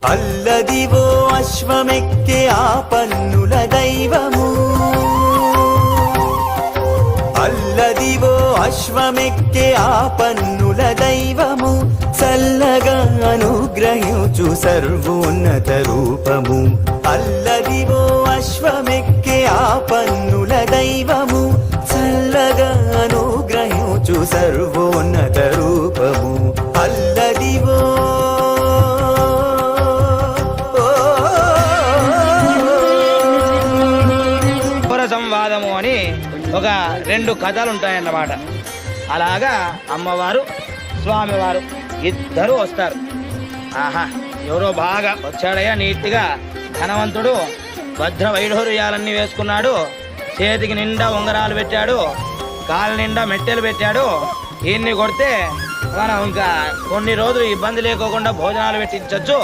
అల్లదివో అశ్వమెక్కే ఆ పన్నుల దైవము, అల్లదివో అశ్వమెక్కే ఆ పన్నుల దైవము, చల్లగా అనుగ్రహించు సర్వోన్నత రూపము. అల్లదివో అశ్వమెక్కే ఆ పన్నుల దైవము, చల్లగా అనుగ్రహించు సర్వోన్నత రూపము. అల్లదివో సంవాదము అని ఒక 2 కథలు ఉంటాయన్నమాట. అలాగా అమ్మవారు స్వామివారు ఇద్దరు వస్తారు. ఆహా, ఎవరో బాగా వచ్చాడయ్యా, నీట్గా ధనవంతుడు, భద్ర వైఢూర్యాలన్నీ వేసుకున్నాడు, చేతికి నిండా ఉంగరాలు పెట్టాడు, కాళ్ళ నిండా మెట్టెలు పెట్టాడు. ఈయన్ని కొడితే మనం ఇంకా కొన్ని రోజులు ఇబ్బంది లేకోకుండా భోజనాలు పెట్టించవచ్చు